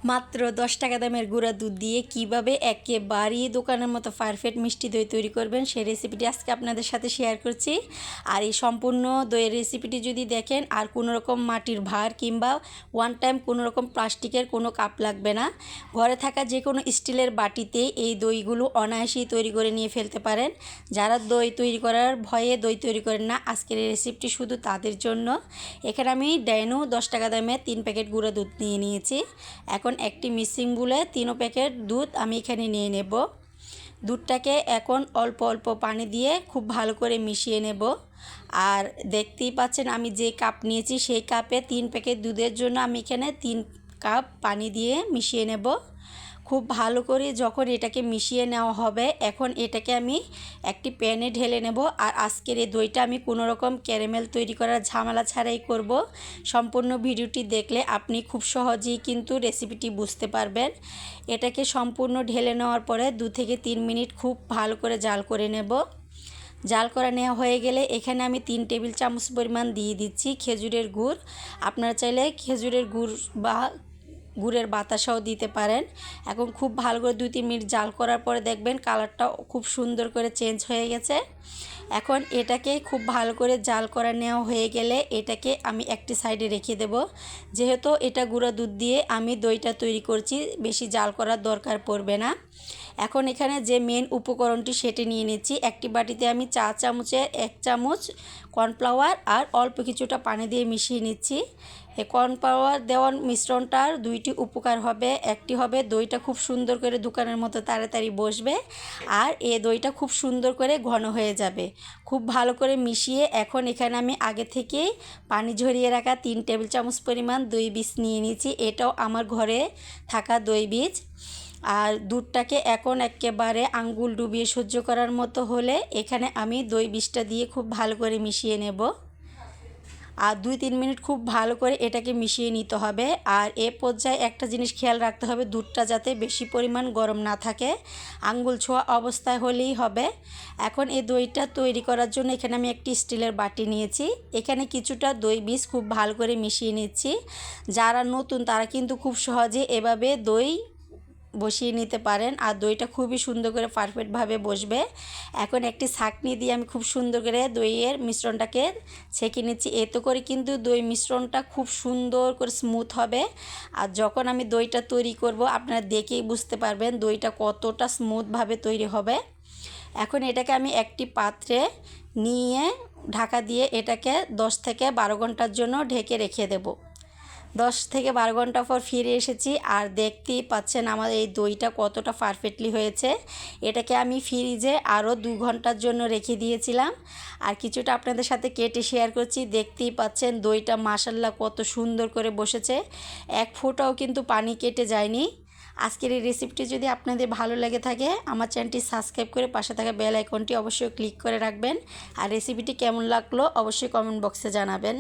মাত্র 10 টাকা দামের গুঁড়া দুধ দিয়ে কিভাবে একেবারেই দোকানের মতো পারফেক্ট মিষ্টি দই তৈরি করবেন সেই রেসিপিটি আজকে আপনাদের সাথে শেয়ার করছি। আর এই সম্পূর্ণ দইয়ের রেসিপিটি যদি দেখেন আর কোনো রকম মাটির ভার কিংবা ওয়ান টাইম কোনো রকম প্লাস্টিকের কোনো কাপ লাগবে না, ঘরে থাকা যে কোনো স্টিলের বাটিতে এই দইগুলো অনায়াসেই তৈরি করে নিয়ে ফেলতে পারেন। যারা দই তৈরি করার ভয়ে দই তৈরি করেন না, আজকের এই রেসিপিটি শুধু তাদের জন্য। এখানে আমি ডাইনো 10 টাকা দামের 3 প্যাকেট গুঁড়া দুধ নিয়ে নিয়েছি। এখন একটি মিক্সিং বুলে 3 প্যাকেট দুধ আমি এখানে নিয়ে নেব। দুধটাকে এখন অল্প অল্প পানি দিয়ে খুব ভালো করে মিশিয়ে নেব। আর দেখতেই পাচ্ছেন আমি যে কাপ নিয়েছি সেই কাপে 3 প্যাকেট দুধের জন্য আমি এখানে 3 কাপ পানি দিয়ে মিশিয়ে নেব। খুব ভালো করে যখন এটাকে মিশিয়ে নেওয়া হবে, এখন এটাকে আমি একটি প্যানে ঢেলে নেব। আর আজকের এই দইটা আমি কোনো রকম ক্যারামেল তৈরি করার ঝামেলা ছাড়াই করব। সম্পূর্ণ ভিডিওটি দেখলে আপনি খুব সহজেই কিন্তু রেসিপিটি বুঝতে পারবেন। এটাকে সম্পূর্ণ ঢেলে নেওয়ার পরে 2 থেকে 3 মিনিট খুব ভালো করে জাল করে নেব। জাল করা নেওয়া হয়ে গেলে এখানে আমি 3 টেবিল চামচ পরিমাণ দিয়ে দিচ্ছি খেজুরের গুড়। আপনারা চাইলে খেজুরের গুড় বা গুড়ের বাতাসাও দিতে পারেন। এখন খুব ভালো করে 2-3 মিনিট জাল করার পরে দেখবেন কালারটা খুব সুন্দর করে চেঞ্জ হয়ে গেছে। এখন এটাকে খুব ভালো করে জাল করা নেওয়া হয়ে গেলে এটাকে আমি একটি সাইডে রেখে দেব। যেহেতু এটা গুঁড়া দুধ দিয়ে আমি দইটা তৈরি করছি, বেশি জাল করার দরকার পড়বে না। এখন এখানে যে মেন উপকরণটি সেটি নিয়ে নিচ্ছি। একটি বাটিতে আমি 4 চামচের 1 চামচ কর্নফ্লাওয়ার আর অল্প কিছুটা পানি দিয়ে মিশিয়ে নিচ্ছি। এই কর্নফ্লাওয়ার দেওয়ার মিশ্রণটার দুইটি উপকার হবে। একটি হবে দইটা খুব সুন্দর করে দোকানের মতো তাড়াতাড়ি বসবে, আর এই দইটা খুব সুন্দর করে ঘন হয়ে যাবে। খুব ভালো করে মিশিয়ে এখন এখানে আমি আগে থেকে পানি ঝরিয়ে রাখা 3 টেবিল চামচ পরিমাণ দই বীজ নিয়ে নিয়েছি। এটাও আমার ঘরে থাকা দই বীজ। আর দুধটাকে এখন একেবারে আঙ্গুল ডুবিয়ে সহ্য করার মতো হলে এখানে আমি দই বীজটা দিয়ে খুব ভালো করে মিশিয়ে নেব। আর 2-3 মিনিট খুব ভালো করে এটাকে মিশিয়ে নিতে হবে। আর এ পর্যায়ে একটা জিনিস খেয়াল রাখতে হবে, দুধটা যাতে বেশি পরিমাণ গরম না থাকে, আঙ্গুল ছোঁয়া অবস্থায় হলেই হবে। এখন এই দইটা তৈরি করার জন্য এখানে আমি একটি স্টিলের বাটি নিয়েছি। এখানে কিছুটা দই বীজ খুব ভালো করে মিশিয়ে নিচ্ছি। যারা নতুন তারা কিন্তু খুব সহজে এভাবে দই বসিয়ে নিতে পারেন, আর দইটা খুবই সুন্দর করে পারফেক্টভাবে বসবে। এখন একটি ছাঁকনি দিয়ে আমি খুব সুন্দর করে দইয়ের মিশ্রণটাকে ছেঁকে নিচ্ছি। এতে করে কিন্তু দই মিশ্রণটা খুব সুন্দর করে স্মুথ হবে। আর যখন আমি দইটা তৈরি করব আপনারা দেখেই বুঝতে পারবেন দইটা কতটা স্মুথভাবে তৈরি হবে। এখন এটাকে আমি একটি পাত্রে নিয়ে ঢাকা দিয়ে এটাকে 10 থেকে 12 ঘন্টার জন্য ঢেকে রেখে দেব। 10 থেকে 12 ঘন্টা পর ফিরে এসেছি, আর দেখতেই পাচ্ছেন আমার এই দইটা কতটা পারফেক্টলি হয়েছে। এটাকে আমি ফ্রিজে আরও 2 ঘন্টার জন্য রেখে দিয়েছিলাম। আর কিছুটা আপনাদের সাথে কেটে শেয়ার করছি। দেখতেই পাচ্ছেন দইটা মাশাআল্লাহ কত সুন্দর করে বসেছে, এক ফোঁটাও কিন্তু পানি কেটে যায়নি। আজকের এই রেসিপিটি যদি আপনাদের ভালো লেগে থাকে আমার চ্যানেলটি সাবস্ক্রাইব করে পাশে থাকা বেল আইকনটি অবশ্যই ক্লিক করে রাখবেন। আর রেসিপিটি কেমন লাগলো অবশ্যই কমেন্ট বক্সে জানাবেন।